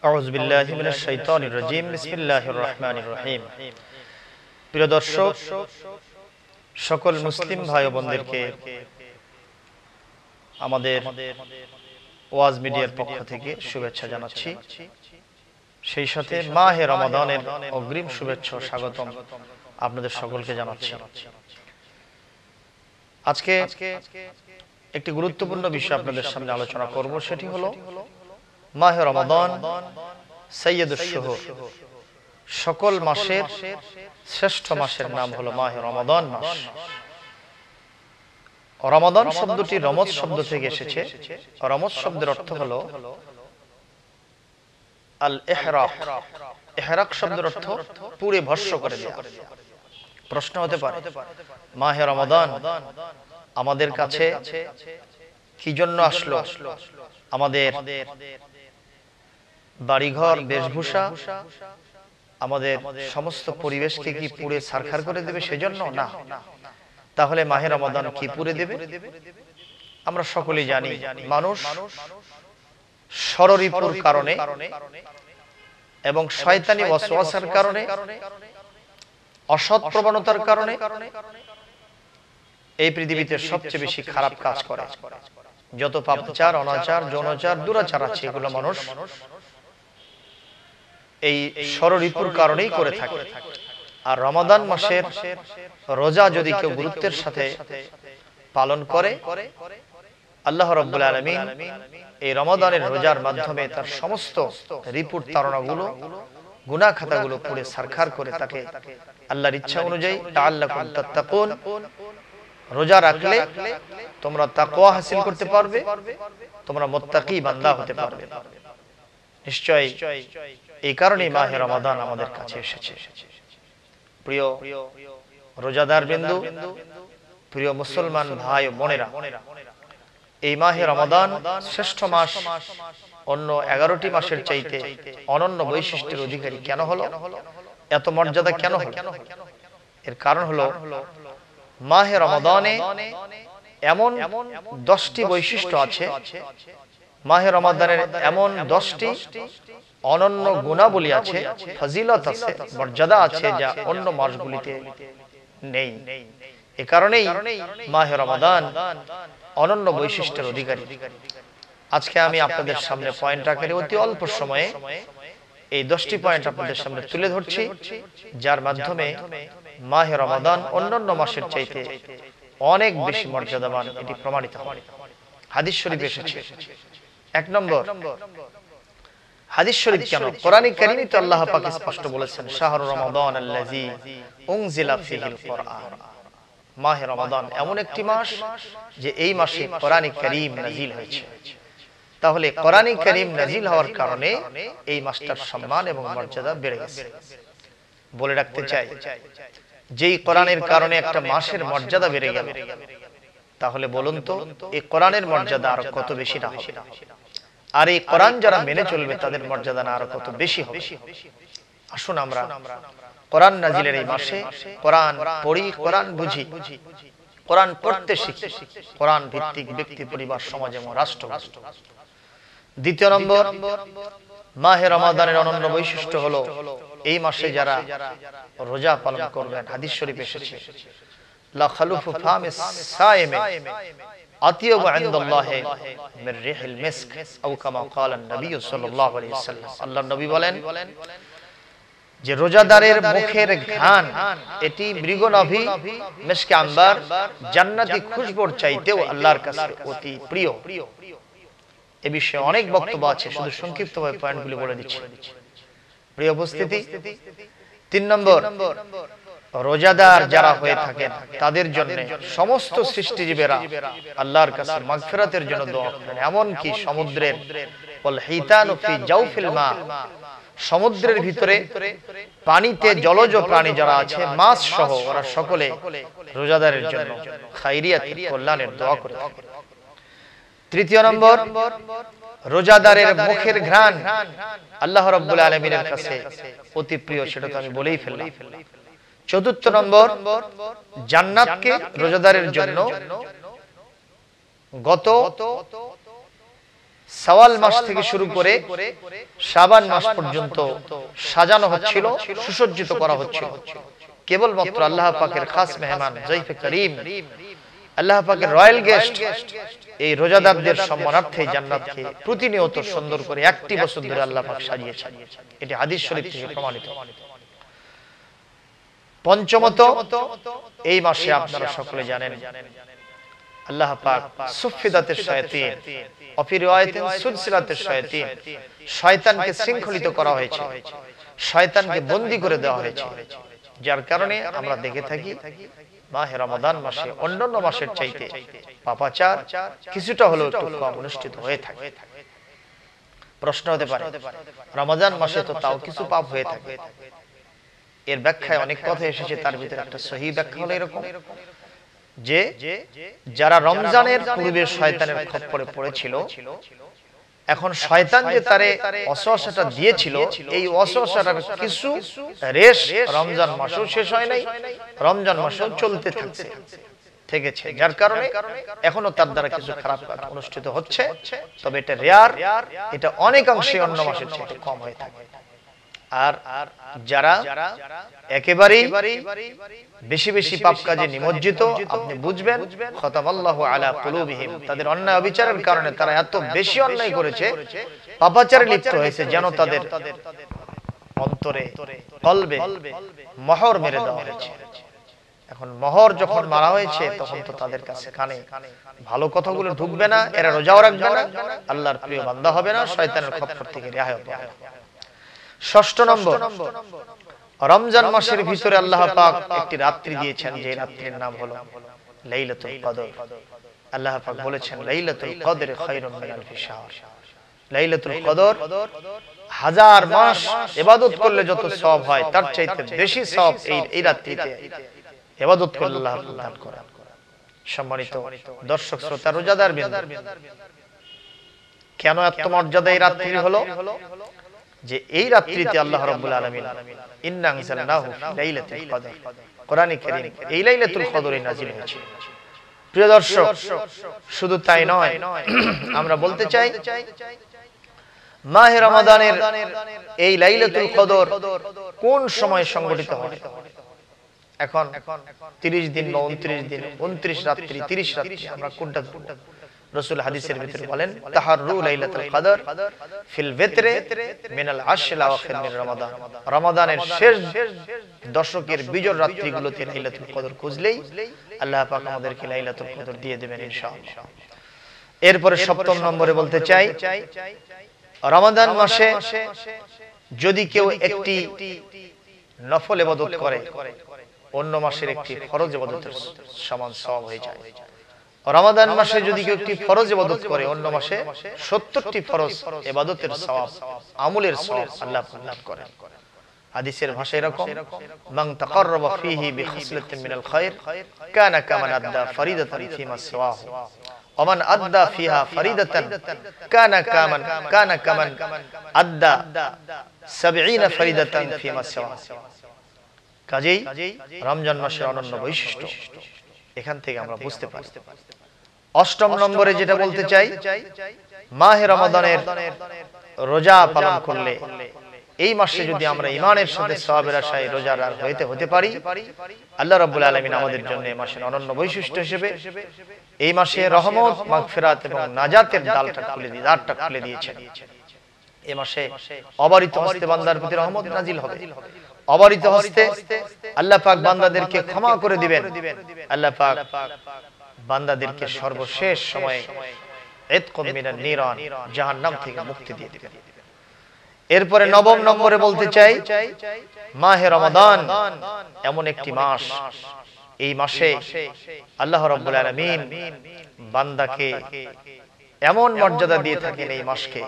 আউযু বিল্লাহি মিনাশ শাইতানির রাজীম বিসমিল্লাহির রহমানির রহিম। প্রিয় দর্শক, সকল মুসলিম ভাই ও বোনদেরকে আমাদের ওয়াজ মিডিয়ার পক্ষ থেকে শুভেচ্ছা জানাচ্ছি। সেই সাথে মাহে রমাদানের অগ্রিম শুভেচ্ছা ও স্বাগতম আপনাদের সকলকে জানাচ্ছি। আজকে একটি গুরুত্বপূর্ণ বিষয় আপনাদের সামনে আলোচনা করব, সেটি হলো মাহে রমাদান সাইয়্যিদুশ শুহুর। সকল মাসের শ্রেষ্ঠ মাসের নাম হলো মাহে রমাদান মাস। রমাদান শব্দটি রমজ শব্দ থেকে এসেছে। রমজ শব্দের অর্থ হলো আল ইহরাক। ইহরাক শব্দের অর্থ পুড়ে ভস্ম করে দেওয়া। প্রশ্ন হতে পারে, মাহে রমাদান আমাদের কাছে কি জন্য আসলো? আমাদের বাড়িঘর, বেশভূষা, আমাদের সমস্ত পরিবেশকে কি পুড়ে ছারখার করে দেবে সেজন্য? না। তাহলে মাহে রমাদান কি পুড়ে দেবে? আমরা সকলেই জানি, মানুষ ষড়রিপুর কারণে এবং শয়তানি ওয়াসওয়াসার কারণে, অসৎ প্রবণতার কারণে এই পৃথিবীতে সবচেয়ে বেশি খারাপ কাজ করে। যত পাপাচার, অনাচার, যৌনাচার, দুরাচার আছে, এগুলো মানুষ এই ষড়রিপুর কারণেই করে থাকে। আর রমাদান মাসের রোজা যদি কেউ গুরুত্বের সাথে পালন করে, আল্লাহ রাব্বুল আলামিন এই রমাদানের রোজার মাধ্যমে তার সমস্ত রিপুর তাড়নাগুলো, গুনাহ খাতাগুলো পুড়ে ছারখার করে তাকে আল্লাহর ইচ্ছা অনুযায়ী লাআল্লাকুম তাত্তাকুন, রোজা রাখলে তোমরা তাকওয়া হাসিল করতে পারবে, তোমরা মুত্তাকি বান্দা হতে পারবে। নিশ্চয়ই এই কারণেই মাহে রমাদান আমাদের কাছে এসেছে। প্রিয় রোজাদার বিন্দু, প্রিয় মুসলমান ভাই ও বোনেরা, এই মাহে রমাদান শ্রেষ্ঠ মাস অন্য 11টি মাসের চাইতে অনন্য বৈশিষ্ট্যের অধিকারী কেন হলো? এত মর্যাদা কেন হলো? এর কারণ হলো মাহে রমাদানে এমন 10টি বৈশিষ্ট্য আছে, মাহে রমাদানের এমন 10টি অনন্য গুণাবলী আছে, ফজিলত আছে, মর্যাদা আছে, যা অন্য মাসগুলিতে নেই। এ কারণেই মাহে রমাদান অনন্য বৈশিষ্ট্যের অধিকারী। আজকে আমি আপনাদের সামনে পয়েন্ট আকারে অতি অল্প সময়ে এই 10টি পয়েন্ট আপনাদের সামনে তুলে ধরছি, যার মাধ্যমে মাহে রমাদান অন্যান্য মাসের চাইতে অনেক বেশি মর্যাদাবান এটি প্রমাণিত হয়। হাদিস শরীফ এসেছে। 1 নম্বর, হাদিস শরীফ কেন? কোরআনে কারীমে তো আল্লাহ পাক স্পষ্ট বলেছেন, শাহরু রমাদান আল্লাযী উনজিলা ফীহিল কুরআন। মাহে রমাদান এমন একটি মাস যে এই মাসে কোরআনে কারীম নাযিল হয়েছে। তাহলে কোরআনে কারীম নাযিল হওয়ার কারণে এই মাসটার সম্মান এবং মর্যাদা বেড়ে গেছে। বলে রাখতে চাই, যেই কোরআনের কারণে একটা মাসের মর্যাদা বেড়ে গেল, তাহলে বলুন তো এই কোরআনের মর্যাদা আর কত বেশি না হবে? আর এই কোরআন যারা মেনে চলবে তাদের মর্যাদা না আর কত বেশি হবে? আসুন আমরা কোরআন নাজিলের এই মাসে কোরআন পড়ি, কোরআন বুঝি, কোরআন পড়তে শিখি, কোরআন ভিত্তিক ব্যক্তি, পরিবার, সমাজ এবং রাষ্ট্র। 2 নম্বর, মাহে রমাদানের অনন্য বৈশিষ্ট্য হলো এই মাসে যারা রোজা পালন করবেন, হাদিস শরীফ এসেছে, লা খালুফু ফামিস সায়েমে আতিয়াবু ইনদাল্লাহি মির রিহিল মিস্ক আও কামা ক্বালা নবী সাল্লাল্লাহু আলাইহি ওয়াসাল্লাম। আল্লাহর নবী বলেন যে রোজাদারের মুখের ঘ্রাণ এটি মৃগনাভি, মিশকে আম্বার, জান্নাতি খুশবুর চাইতেও আল্লাহর কাছে অতি প্রিয়। এ বিষয়ে অনেক বক্তব্য আছে, শুধু সংক্ষিপ্তভাবে পয়েন্টগুলো বলে দিচ্ছি। প্রিয় উপস্থিতি, 3 নম্বর, রোজাদার যারা হয়ে থাকেন তাদের জন্য সমস্ত সৃষ্টিজীবেরা আল্লাহর কাছে মাগফিরাতের জন্য দোয়া করেন। এমনকি সমুদ্রের ওয়াল হিতানু ফি জাওফিল মা, সমুদ্রের ভিতরে পানিতে জলজ প্রাণী যারা আছে, মাছ সহ, ওরা সকলে রোজাদারের জন্য খায়রিয়াত, কল্যাণের দোয়া করে থাকে। 3 নম্বর, রোজাদারের মুখের ঘ্রাণ আল্লাহ রাব্বুল আলামিনের কাছে অতি প্রিয়, সেটা তো আমি বলেই ফেললাম। 4 নম্বর, জান্নাতকে রোজাদারের জন্য গত শাওয়াল মাস থেকে শুরু করে শাবান মাস পর্যন্ত সাজানো হচ্ছিল, সুসজ্জিত করা হচ্ছিল কেবলমাত্র আল্লাহ পাকের খাস মেহমান, যায়েফে করিম, আল্লাহ পাকের রয়্যাল গেস্ট এই রোজাদারদের সম্মানার্থে জান্নাতকে প্রতিনিয়ত সুন্দর করে একটি বছর ধরে আল্লাহ পাক সাজিয়েছেন। এটি হাদিস শরীফ থেকে প্রমাণিত। পঞ্চমত, এই মাসে আপনারা সকলে জানেন আল্লাহ পাক সুফিদাতের শায়াতিন, অফি রিওয়ায়াতিন সুলসিলাতের শায়াতিন, শয়তানকে শৃঙ্খলিত করা হয়েছে, শয়তানকে বন্দী করে দেওয়া হয়েছে। যার কারণে আমরা দেখে থাকি মাহে রমাদান মাসে অন্যান্য মাসের চাইতে পাপাচার কিছুটা হলেও একটু কম অনুষ্ঠিত হয়ে থাকে। প্রশ্ন হতে পারে, রমাদান মাসে তো তাও কিছু পাপ হয়ে থাকে। এর ব্যাখ্যায় অনেক কথা এসেছে, তার ভিতরে একটা সহি ব্যাখ্যা হলো এরকম যে যারা রমজানের পূর্বে শয়তানের খপ্পরে পড়েছিল, এখন শয়তান যে তারে ওয়াসওয়াসাটা দিয়েছিল, এই ওয়াসওয়াসাটার কিছু রেশ রমজান মাসেও শেষ হয় নাই, রমজান মাসেও চলতে থেকেছে। যার কারণে এখনো তার দ্বারা কিছু খারাপ কাজ অনুষ্ঠিত হচ্ছে, তবে এটা রেয়ার, এটা অনেকাংশে অন্য মাসের চেয়ে কম হয়ে থাকে। আর যারা একেবারেই বেশি বেশি পাপ কাজে নিমজ্জিত, আপনি বুঝবেন খতামাল্লাহু আলা কুলুবিহিম, তাদের অন্যায় অবিচারের কারণে তারা এত বেশি অন্যায় করেছে, পাপাচারে লিপ্ত হয়েছে, যেন তাদের অন্তরে, কলবে মোহর মেরে দেওয়া হয়েছে। এখন মোহর যখন মারা হয়েছে, তখন তো তাদের কাছে কানে ভালো কথাগুলো ঢুকবে না, এরা রোজাও রাখবে না, আল্লাহর প্রিয় বান্দা হবে না, শয়তানের খপ্পর থেকে রেহাই হবে না। ষষ্ঠ নম্বর, রমজান মাসের ভিতরে আল্লাহ পাক একটি রাত্রি দিয়েছেন, যে রাত্রির নাম হলো লাইলাতুল কদর। আল্লাহ পাক বলেছেন লাইলাতুল কদর খায়রুম মিন আলফি শাহর। লাইলাতুল কদর হাজার মাস ইবাদত করলে যত সওয়াব হয়, তার চাইতে বেশি সওয়াব এই রাত্রিতে ইবাদত করলে আল্লাহ দান করেন। সম্মানিত দর্শক শ্রোতা, রোজাদার বৃন্দ, কেন এত মর্যাদা এই রাত্রি হলো? যে এই রাত্রিতে আল্লাহ রাব্বুল আলামিন ইন্না আনজালনাহু ফি লাইলাতুল কদর, কোরআনে কারীম এই লাইলাতুল কদরে নাযিল হয়েছে। প্রিয় দর্শক, শুধু তাই নয়, আমরা বলতে চাই মাহে রমাদানের এই লাইলাতুল কদর কোন সময় সংগঠিত হয়? এখন 30 দিন বা 29 দিন, 29 রাত্রি, 30 রাত্রি, আমরা কোনটা ধরব? রাসূল হাদিসের ভিতরে বলেন তাহাররু লাইলাতুল কদর ফিল ভিতরে মিনাল আশরিল আওয়াখির মিন রমাদান। রমাদানের শেষ দশকের বিজোড় রাত্রিগুলোতে লাইলাতুল কদর খুঁজলেই আল্লাহ পাক আমাদেরকে লাইলাতুল কদর দিয়ে দেবেন ইনশাআল্লাহ। এরপরে সপ্তম নম্বরে বলতে চাই, রমাদান মাসে যদি কেউ একটি নফল ইবাদত করে, অন্য মাসের একটি ফরজ ইবাদতের সমান সওয়াব হয়ে যায়। রমাদান মাসে যদি কেউ একটি ফরজ ইবাদত করে, অন্য মাসে 70টি ফরজ ইবাদতের সওয়াব, আমলের সওয়াব আল্লাহ প্রদান করেন। হাদিসের ভাষা এরকম, মান তাকাররাবা ফীহি বিখাসলাতিন মিনাল খায়র কানা কামান আদ্দা ফরিদাতান ফীমা সিওয়াহু ওয়া মান আদ্দা ফীহা ফরিদাতান কানা কামান আদ্দা 70 ফরিদাতান ফীমা সিওয়াহু। কাজেই রমজান মাসের অনন্য বৈশিষ্ট্য এখান থেকে আমরা বুঝতে পারি। অষ্টম নম্বরে যেটা বলতে চাই, মাহে রমাদানের রোজা পালন করলে, এই মাসে যদি আমরা ঈমানের সাথে সওয়াবের আশায় রোজাদার হতে পারি, আল্লাহ রাব্বুল আলামিন আমাদের জন্য এই মাসের অনন্য বৈশিষ্ট্য হিসেবে এই মাসে রহমত, মাগফিরাত এবং নাজাতের দ্বারটা খুলে দিয়েছেন। এই মাসে অবারিত হস্তে বান্দার প্রতি রহমত নাজিল হবে, অবারিত হস্তে আল্লাহ পাক বান্দাদেরকে ক্ষমা করে দিবেন, আল্লাহ পাক বান্দাদেরকে সর্বশেষ সময়ে ইতকুম মিনান নিরান, জাহান্নাম থেকে মুক্তি দিয়ে দিবেন। এরপরে নবম নম্বরে বলতে চাই, মাহে রমাদান এমন একটি মাস, এই মাসে আল্লাহ রাব্বুল আলামিন বান্দাকে এমন মর্যাদা দিয়ে থাকেন, এই মাসকে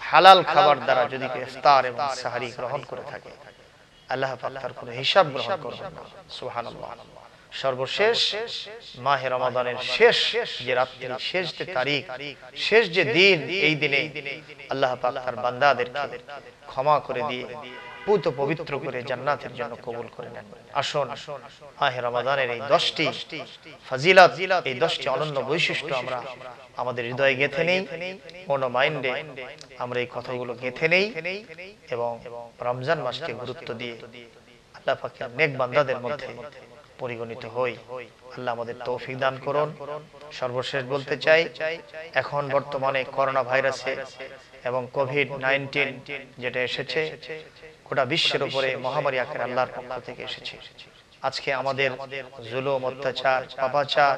হালাল খাবার দ্বারা যদি কেউ ইফতার এবং সাহরি গ্রহণ করে থাকে, আল্লাহ পাক তার কোনো হিসাব গ্রহণ করবেন না। সুবহানাল্লাহ। সর্বশেষ মাহে রমাদানের শেষ যে রাত্রি, শেষ যে তারিখ, শেষ যে দিন, এই দিনে আল্লাহ পাক তার বান্দাদেরকে ক্ষমা করে দিয়ে পুত পবিত্র করে জান্নাতের জন্য কবুল করে নেন। আসুন মাহে রমাদানের এই 10টি ফজিলত, এই 10টি অনন্য বৈশিষ্ট্য আমরা আমাদের হৃদয়ে গেঁথে নেই, মনো মাইন্ডে আমরা এই কথাগুলো গেঁথে নেই এবং রমজান মাসকে গুরুত্ব দিয়ে আল্লাহ পাকের নেক বান্দাদের মধ্যে পরিগণিত হই। আল্লাহ আমাদের তৌফিক দান করুন। সর্বশেষ বলতে চাই, এখন বর্তমানে করোনা ভাইরাসে এবং কোভিড-19 যেটা এসেছে, গোটা বিশ্বের উপরে মহামারী আকারে আল্লাহর পক্ষ থেকে এসেছে। আজকে আমাদের জুলুম, অত্যাচার, পাপাচার,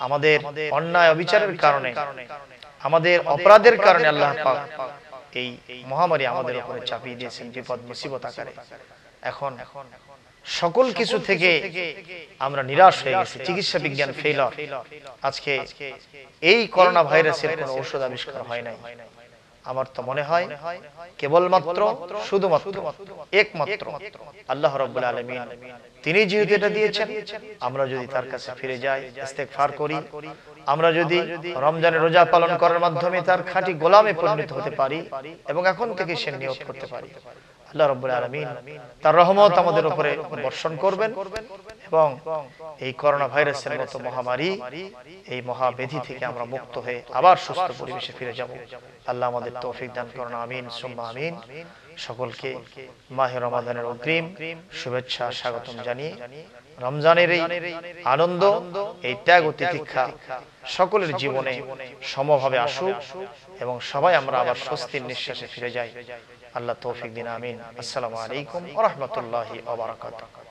আমাদের অন্যায় অবিচারের কারণে, আমাদের অপরাধের কারণে আল্লাহ পাক এই মহামারী আমাদের উপরে চাপিয়ে দিয়েছেন বিপদ মুসিবত আকারে। এখন সকল কিছু থেকে আমরা নিরাশ হয়ে গেছি, চিকিৎসা বিজ্ঞান ফেইলার। আজকে এই করোনা ভাইরাসের কোনো ঔষধ আবিষ্কার হয় নাই। আমার তো মনে হয় কেবলমাত্র শুধুমাত্র একমাত্র আল্লাহ রাব্বুল আলামিন তিনি যেহেতু এটা দিয়েছেন, আমরা যদি তার কাছে ফিরে যাই, ইস্তেগফার করি, আমরা যদি রমজানের রোজা পালন করার মাধ্যমে তার খাঁটি গোলামে পরিণত হতে পারি এবং এখন থেকে সে নিয়ত করতে পারি, আল্লাহ রাব্বুল আলামিন তার রহমত আমাদের উপরে বর্ষণ করবেন এবং এই করোনা ভাইরাসের মতো মহামারী, এই মহাব্যাধি থেকে আমরা মুক্ত হয়ে আবার সুস্থ পরিবেশে ফিরে যাব। আল্লাহ আমাদের তৌফিক দান করুন, আমিন সুম্মা আমিন। সকলকে মাহে রমাদানের অগ্রিম শুভেচ্ছা স্বাগতম জানিয়ে রমজানের এই আনন্দ, এই ত্যাগ ও তিতিক্ষা সকলের জীবনে সমভাবে আসুক এবং সবাই আমরা আবার স্বস্তির নিঃশ্বাসে ফিরে যাই। আল্লাহ তৌফিক দিন, আমিন। আসসালামু আলাইকুম ওয়া রাহমাতুল্লাহি ওয়া বারাকাতুহু।